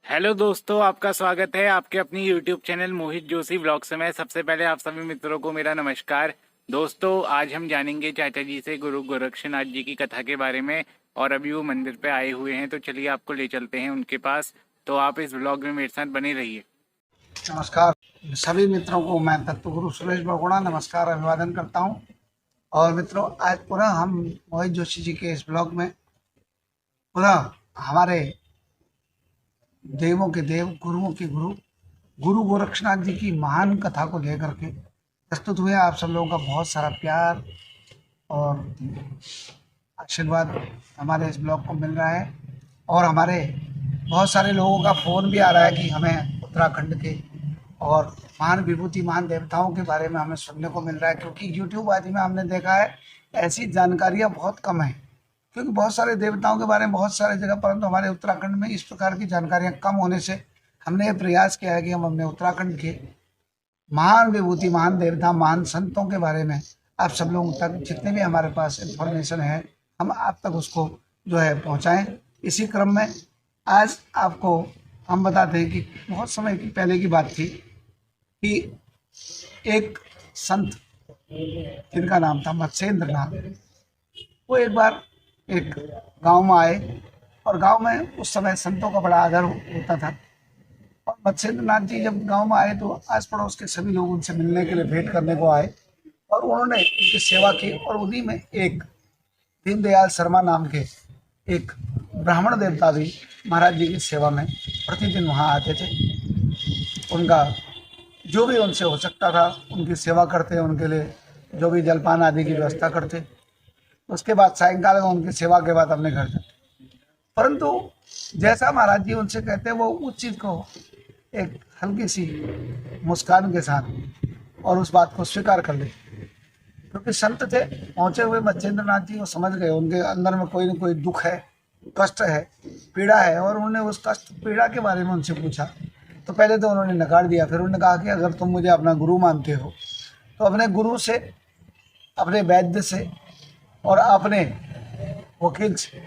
Hello दोस्तों, आपका स्वागत है आपके अपनी यूट्यूब चैनल मोहित जोशी व्लॉग्स में। सबसे पहले आप सभी मित्रों को मेरा नमस्कार। दोस्तों, आज हम जानेंगे चाचा जी से गुरु गोरक्षनाथ जी की कथा के बारे में। और अभी वो मंदिर पे आए हुए हैं, तो चलिए आपको ले चलते हैं उनके पास। तो आप इस व्लॉग में मेरे साथ बने रहिए। नमस्कार सभी मित्रों को मैं तत्वगुरु सुरेश बगुड़ा नमस्कार अभिवादन करता हूं। और मित्रों, आज पुनः हम मोहित जोशी जी के इस ब्लॉग में पुनः हमारे देवों के देव गुरुओं के गुरु गुरु गोरक्षनाथ जी की महान कथा को लेकर के प्रस्तुत हुए। आप सब लोगों का बहुत सारा प्यार और आशीर्वाद हमारे इस ब्लॉग को मिल रहा है। और हमारे बहुत सारे लोगों का फ़ोन भी आ रहा है कि हमें उत्तराखंड के और महान विभूति महान देवताओं के बारे में हमें सुनने को मिल रहा है, क्योंकि यूट्यूब आदि में हमने देखा है ऐसी जानकारियाँ बहुत कम हैं। क्योंकि बहुत सारे देवताओं के बारे में बहुत सारे जगह, परंतु हमारे उत्तराखंड में इस प्रकार की जानकारियाँ कम होने से हमने ये प्रयास किया है कि हम अपने उत्तराखंड के महान विभूति महान देवता महान संतों के बारे में आप सब लोगों तक जितने भी हमारे पास इंफॉर्मेशन है हम आप तक उसको जो है पहुंचाएं। इसी क्रम में आज आपको हम बताते हैं कि बहुत समय की पहले की बात थी कि एक संत जिनका नाम था मत्स्येंद्र नाथ, वो एक बार एक गांव में आए। और गांव में उस समय संतों का बड़ा आदर होता था। और मत्स्येंद्र नाथ जी जब गांव में आए तो आस पड़ोस के सभी लोग उनसे मिलने के लिए भेंट करने को आए और उन्होंने उनकी सेवा की। और उन्हीं में एक दीनदयाल शर्मा नाम के एक ब्राह्मण देवता भी महाराज जी की सेवा में प्रतिदिन वहाँ आते थे। उनका जो भी उनसे हो सकता था उनकी सेवा करते, उनके लिए जो भी जलपान आदि की व्यवस्था करते। उसके बाद सायंकाल में उनकी सेवा के बाद अपने घर जाते। परंतु जैसा महाराज जी उनसे कहते वो उस चीज़ को एक हल्की सी मुस्कान के साथ और उस बात को स्वीकार कर लेते, क्योंकि संत थे पहुंचे हुए। मत्स्येंद्र नाथ जी वो समझ गए उनके अंदर में कोई न कोई दुख है, कष्ट है, पीड़ा है। और उन्होंने उस कष्ट पीड़ा के बारे में उनसे पूछा तो पहले तो उन्होंने नकार दिया। फिर उन्होंने कहा कि अगर तुम मुझे अपना गुरु मानते हो तो अपने गुरु से, अपने वैद्य से और अपने वकील से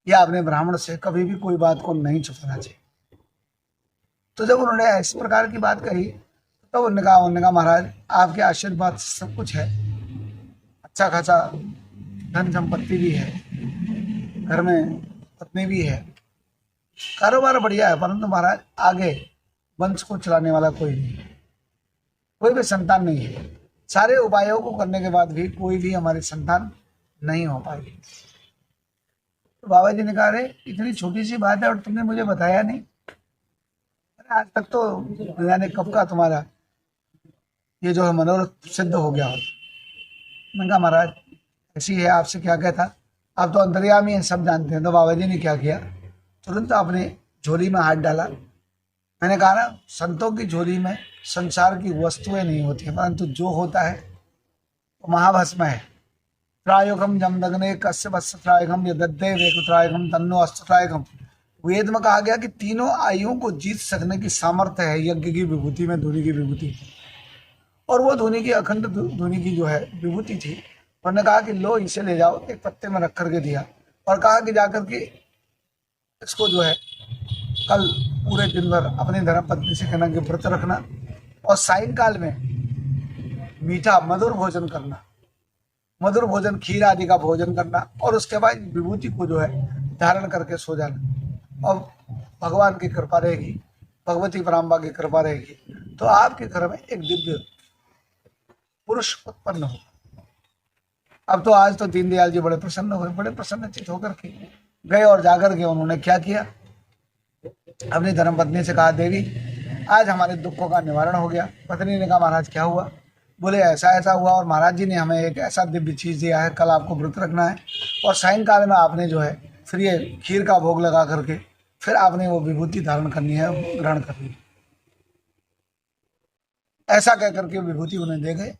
या अपने ब्राह्मण से कभी भी कोई बात को नहीं छुपाना चाहिए। तो जब उन्होंने इस प्रकार की बात कही तो उन्होंने कहा महाराज आपके आशीर्वाद से सब कुछ है, अच्छा खासा धन संपत्ति भी है, घर में पत्नी भी है, कारोबार बढ़िया है, परंतु महाराज आगे वंश को चलाने वाला कोई नहीं है, कोई भी संतान नहीं है। सारे उपायों को करने के बाद भी कोई भी हमारी संतान नहीं हो पाएगी। तो बाबा जी ने कहा अरे इतनी छोटी सी बात है और तुमने मुझे बताया नहीं। अरे आज तक तो जाने कब का तुम्हारा ये जो है मनोरथ सिद्ध हो गया हो। मैंने कहा महाराज ऐसी है, आपसे क्या कहता, आप तो अंतर्यामी हैं, सब जानते हैं। तो बाबा जी ने क्या किया, तुरंत आपने झोली में हाथ डाला। मैंने कहा ना, संतों की झोली में संसार की वस्तुएं नहीं होती हैं, परंतु जो होता है वो महाभस्म है। त्रायुगम जमदग्ने कस्य वत्स त्रायुगम यदद्दे वेकुत्रायुगम तन्नो अस्त्रायुगम। वेद में कहा गया कि तीनों आयुओं को जीत सकने की सामर्थ्य है यज्ञ की विभूति में, धुनी की विभूति। और वो धुनी की अखंड धुनी की जो है विभूति थी। उन्होंने कहा कि लो इसे ले जाओ, एक पत्ते में रख करके दिया और कहा कि जाकर के इसको जो है कल पूरे दिन भर अपनी धर्म पत्नी से कहना कि व्रत रखना और सायंकाल में मीठा मधुर भोजन करना, मधुर भोजन खीर आदि का भोजन करना और उसके बाद विभूति को जो है धारण करके सो जाना। और भगवान की कृपा रहेगी, भगवती पराम्बा की कृपा रहेगी तो आपके घर में एक दिव्य पुरुष उत्पन्न हो। अब तो आज तो दीनदयाल जी बड़े प्रसन्न हुए, बड़े प्रसन्नचित होकर के गए और जाकर के उन्होंने क्या किया, अपनी धर्मपत्नी से कहा देवी आज हमारे दुखों का निवारण हो गया। पत्नी ने कहा महाराज क्या हुआ। बोले ऐसा ऐसा हुआ और महाराज जी ने हमें एक ऐसा दिव्य चीज़ दिया है, कल आपको व्रत रखना है और सायंकाल में आपने जो है फिर ये खीर का भोग लगा करके फिर आपने वो विभूति धारण करनी है, ग्रहण करनी है। ऐसा कह करके विभूति उन्हें दे गए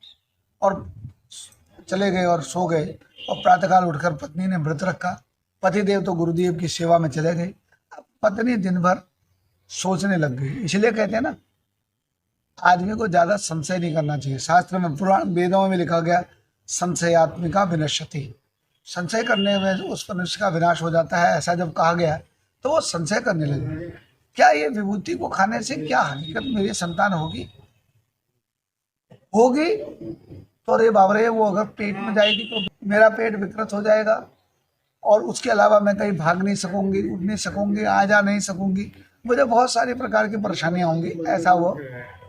और चले गए और सो गए। और प्रातःकाल उठकर पत्नी ने व्रत रखा, पतिदेव तो गुरुदेव की सेवा में चले गए। अब पत्नी दिन भर सोचने लग गई। इसलिए कहते हैं ना, आदमी को ज्यादा संशय नहीं करना चाहिए। शास्त्र में पुराण वेदों में भी लिखा गया संशयात्मिका विनश्यति, संशय करने में उस मनुष्य का विनाश हो जाता है। ऐसा जब कहा गया तो वो संशय करने लगे, क्या ये विभूति को खाने से क्या हकीकत मेरी संतान होगी? होगी तो अरे बाप रे, वो अगर पेट में जाएगी तो मेरा पेट विकृत हो जाएगा, और उसके अलावा मैं कहीं भाग नहीं सकूंगी, उठ नहीं सकूंगी, आ जा नहीं सकूंगी, मुझे बहुत सारी प्रकार की परेशानियां होंगी। ऐसा वो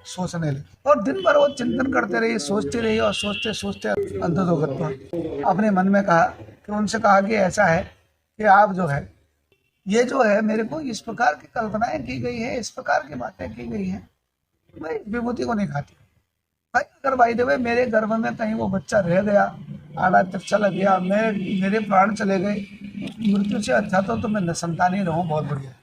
सोचने लगे, और दिन भर वो चिंतन करते रहे, सोचते रहे, और सोचते सोचते अंततोगत्वा अपने मन में कहा कि उनसे कहा कि ऐसा है कि आप जो है, ये जो है मेरे को इस प्रकार की कल्पनाएं की गई है, इस प्रकार की बातें की गई है, मैं इस विभूति को नहीं खाती भाई। अगर भाई देवे मेरे गर्भ में कहीं वो बच्चा रह गया, आड़ा तक चला गया, मेरे प्राण चले गए, मृत्यु से अच्छा तो मैं निसंतान ही रहूं, बहुत बढ़िया।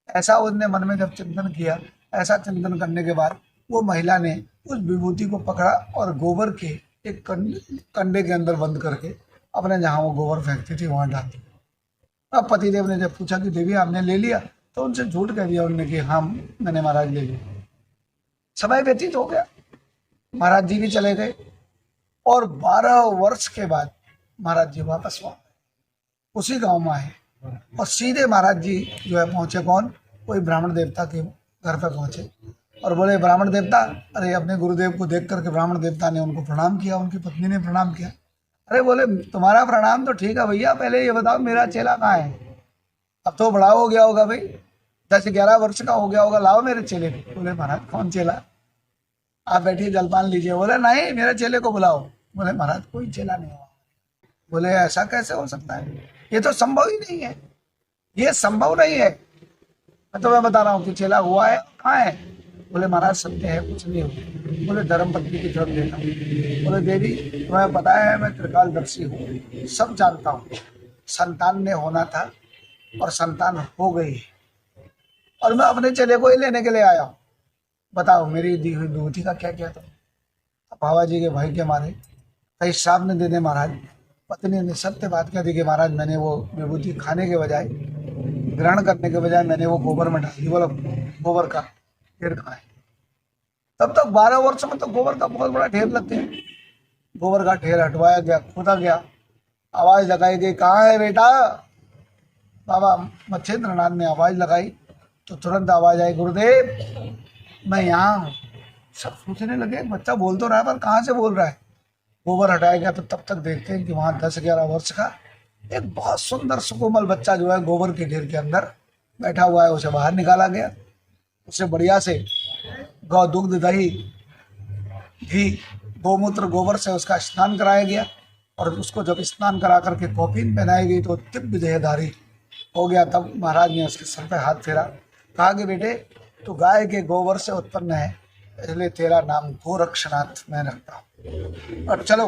ऐसा उसने मन में जब चिंतन किया, ऐसा चिंतन करने के बाद वो महिला ने उस विभूति को पकड़ा और गोबर के एक कंडे के अंदर बंद करके अपने जहाँ वो गोबर फेंकती थी वहां डाल दिया। अब पतिदेव ने जब पूछा कि देवी आपने ले लिया, तो उनसे झूठ कह दिया उन्होंने कि हाँ मैंने महाराज ले लिया। समय व्यतीत हो गया, महाराज जी भी चले गए, और 12 वर्ष के बाद महाराज जी वापस वहां उसी गांव में आए, और सीधे महाराज जी जो है पहुंचे, कौन, कोई ब्राह्मण देवता के घर पर पहुंचे, और बोले ब्राह्मण देवता, अरे अपने गुरुदेव को देख करके ब्राह्मण देवता ने उनको प्रणाम किया, उनकी पत्नी ने प्रणाम किया। अरे बोले तुम्हारा प्रणाम तो ठीक है भैया, पहले ये बताओ मेरा चेला कहाँ है? अब तो बड़ा हो गया होगा भाई, 10-11 वर्ष का हो गया होगा, लाओ मेरे चेले को। बोले महाराज कौन चेला? आप बैठिए जलपान लीजिए। बोले नहीं, मेरे चेले को बुलाओ। बोले महाराज कोई चेला नहीं हुआ। बोले ऐसा कैसे हो सकता है, ये तो संभव ही नहीं है, ये संभव नहीं है। तो मैं बता रहा हूँ कि चेला हुआ है, कहाँ है? बोले महाराज सत्य है, कुछ नहीं हुआ। बोले धर्म पत्नी की तरफ देखा। बोले देवी तुम्हें पता है मैं त्रिकालदर्शी हूँ, सब जानता हूँ, संतान ने होना था और संतान हो गई है, और मैं अपने चेले को ही लेने के लिए आया हूँ। बताओ मेरी दी हुई विभूति का क्या किया? तो बाबा जी के भाई के मारे कई श्राप ने दे दे महाराज। पत्नी ने सत्य बात कह दी कि महाराज मैंने वो विभूति खाने के बजाय, ग्रहण करने के बजाय मैंने वो गोबर में डाल दी। बोला गोबर का ढेर खाए। तब तक 12 वर्ष में तो गोबर का बहुत बड़ा ढेर लगते हैं। गोबर का ढेर हटवाया गया, खोदा गया, आवाज लगाई गई, कहाँ है बेटा? बाबा मच्छेंद्र नाथ ने आवाज लगाई तो तुरंत आवाज आई, गुरुदेव मैं यहाँ हूँ। सब सोचने लगे बच्चा बोल तो रहा है पर कहाँ से बोल रहा है। गोबर हटाया गया तो तब तक देखते हैं कि वहाँ 10-11 वर्ष का एक बहुत सुंदर सुकोमल बच्चा जो है गोबर के ढेर के अंदर बैठा हुआ है। उसे बाहर निकाला गया, उसे बढ़िया से गौ दुग्ध, दही, घी, गोमूत्र, गोबर से उसका स्नान कराया गया, और उसको जब स्नान करा करके कौपीन पहनाई गई तो दिव्य देहधारी हो गया। तब महाराज ने उसके सर पे हाथ फेरा, कहा कि बेटे तू गाय के गोबर से उत्पन्न है, इसलिए तेरा नाम गोरक्षनाथ मैं रखता हूँ। और चलो,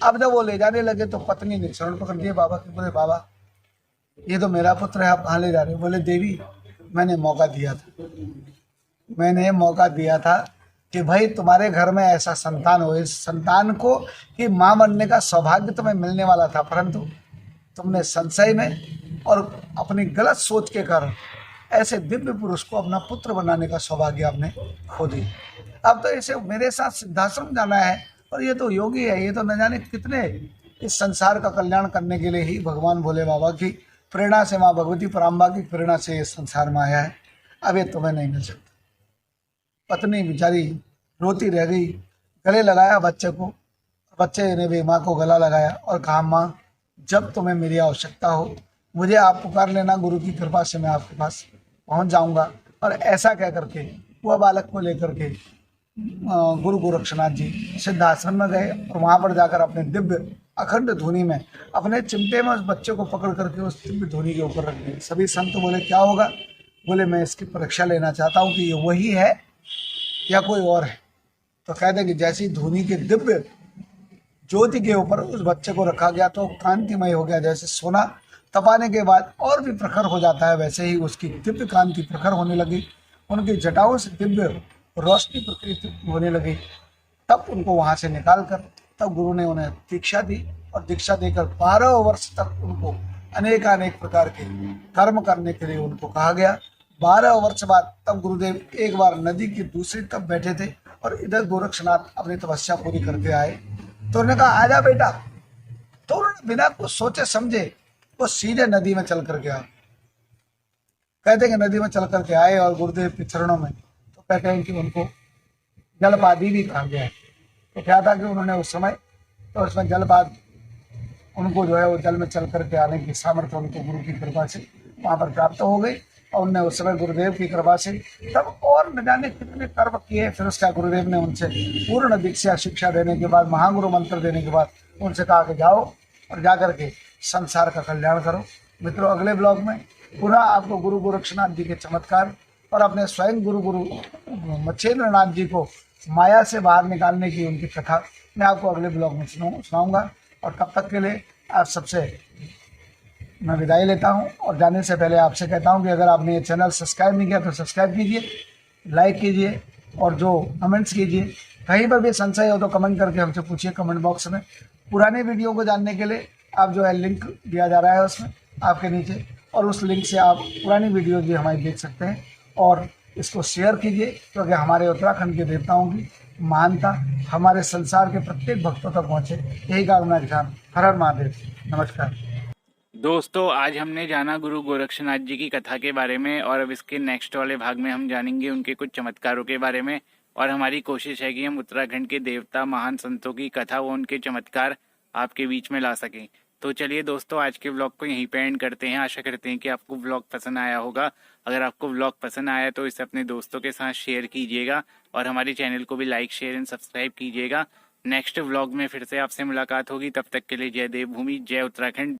अब जब वो ले जाने लगे तो पत्नी ने शरण पकड़ दिए बाबा के। बोले बाबा ये तो मेरा पुत्र है, आप कहाँ ले जा रहे हो? बोले देवी मैंने मौका दिया था, मैंने मौका दिया था कि भाई तुम्हारे घर में ऐसा संतान हो, इस संतान को कि माँ बनने का सौभाग्य तुम्हें मिलने वाला था, परंतु तुमने संशय में और अपनी गलत सोच के कारण ऐसे दिव्य पुरुष को अपना पुत्र बनाने का सौभाग्य आपने खो दिया। अब तो इसे मेरे साथ सिद्धाश्रम जाना है, और ये तो योगी है, ये तो न जाने कितने इस संसार का कल्याण करने के लिए ही भगवान भोले बाबा की प्रेरणा से, माँ भगवती पराम्बा की प्रेरणा से इस संसार में आया है। अब ये तुम्हें नहीं मिल सकता। पत्नी बेचारी रोती रह गई, गले लगाया बच्चे को, बच्चे ने भी माँ को गला लगाया और कहा माँ जब तुम्हें मेरी आवश्यकता हो मुझे आप पुकार लेना, गुरु की कृपा से मैं आपके पास पहुंच जाऊंगा। और ऐसा कह करके वह बालक को लेकर के गुरु गोरक्षनाथ जी सिद्धाश्रम में गए, और वहां पर जाकर अपने दिव्य अखंड धुनी में अपने चिमटे में उस बच्चे को पकड़ करके उस दिव्य धुनी के ऊपर रख दिया। सभी संत बोले क्या होगा? बोले मैं इसकी परीक्षा लेना चाहता हूँ कि ये वही है या कोई और है। तो कह दें कि जैसी धुनी के दिव्य ज्योति के ऊपर उस बच्चे को रखा गया तो कांतिमय हो गया, जैसे सोना तपाने के बाद और भी प्रखर हो जाता है, वैसे ही उसकी दिव्य कांति प्रखर होने लगी, उनकी जटाओं से दिव्य रोशनी प्रकृति होने लगी। तब उनको वहां से निकाल कर तब गुरु ने उन्हें दीक्षा दी, और दीक्षा देकर 12 वर्ष तक उनको अनेक प्रकार के कर्म करने के लिए उनको कहा गया। 12 वर्ष बाद तब गुरुदेव एक बार नदी की दूसरी तरफ बैठे थे, और इधर गोरक्षनाथ अपनी तपस्या पूरी करके आए। तो उन्होंने कहा आजा बेटा। तो उन्होंने बिना कुछ सोचे समझे वो सीधे नदी में चल कर गया, कहते हैं कि नदी में चल करके आए और गुरुदेव के चरणों में, तो कहते हैं कि उनको जलपादी भी कहा गया है। तो क्या था कि उन्होंने उस समय तो उसमें जलपाद उनको जो है वो जल में चल करके आने की सामर्थ्य उनको गुरु की कृपा से वहाँ पर प्राप्त हो गई। और उनने उस समय गुरुदेव की कृपा से तब और न जाने कितने कर्म किए। फिर उसका गुरुदेव ने उनसे पूर्ण दीक्षा शिक्षा देने के बाद, महागुरु मंत्र देने के बाद उनसे कहा कि जाओ और जा करके संसार का कल्याण करो। मित्रों, अगले ब्लॉग में पुनः आपको गुरु गोरक्षनाथ जी के चमत्कार और अपने स्वयं गुरु मच्छेंद्र नाथ जी को माया से बाहर निकालने की उनकी कथा मैं आपको अगले ब्लॉग में सुनाऊंगा। और तब तक के लिए आप सबसे मैं विदाई लेता हूं। और जाने से पहले आपसे कहता हूं कि अगर आपने ये चैनल सब्सक्राइब नहीं किया तो सब्सक्राइब कीजिए, लाइक कीजिए और जो कमेंट्स कीजिए। कहीं पर भी संशय हो तो कमेंट करके हमसे पूछिए कमेंट बॉक्स में। पुराने वीडियो को जानने के लिए आप जो है लिंक दिया जा रहा है उसमें आपके नीचे, और उस लिंक से आप पुरानी वीडियो भी हमारी देख सकते हैं। और इसको शेयर कीजिए क्योंकि हमारे उत्तराखंड के देवताओं की महानता हमारे संसार के प्रत्येक भक्तों तक पहुँचे, यही कामना के साथ। हर हर महादेव। नमस्कार दोस्तों, आज हमने जाना गुरु गोरक्षनाथ जी की कथा के बारे में, और अब इसके नेक्स्ट वाले भाग में हम जानेंगे उनके कुछ चमत्कारों के बारे में। और हमारी कोशिश है कि हम उत्तराखंड के देवता महान संतों की कथा व उनके चमत्कार आपके बीच में ला सकें। तो चलिए दोस्तों, आज के व्लॉग को यहीं पे एंड करते हैं। आशा करते हैं कि आपको व्लॉग पसंद आया होगा। अगर आपको व्लॉग पसंद आया तो इसे अपने दोस्तों के साथ शेयर कीजिएगा और हमारे चैनल को भी लाइक, शेयर एंड सब्सक्राइब कीजिएगा। नेक्स्ट व्लॉग में फिर से आपसे मुलाकात होगी। तब तक के लिए जय देवभूमि, जय उत्तराखंड।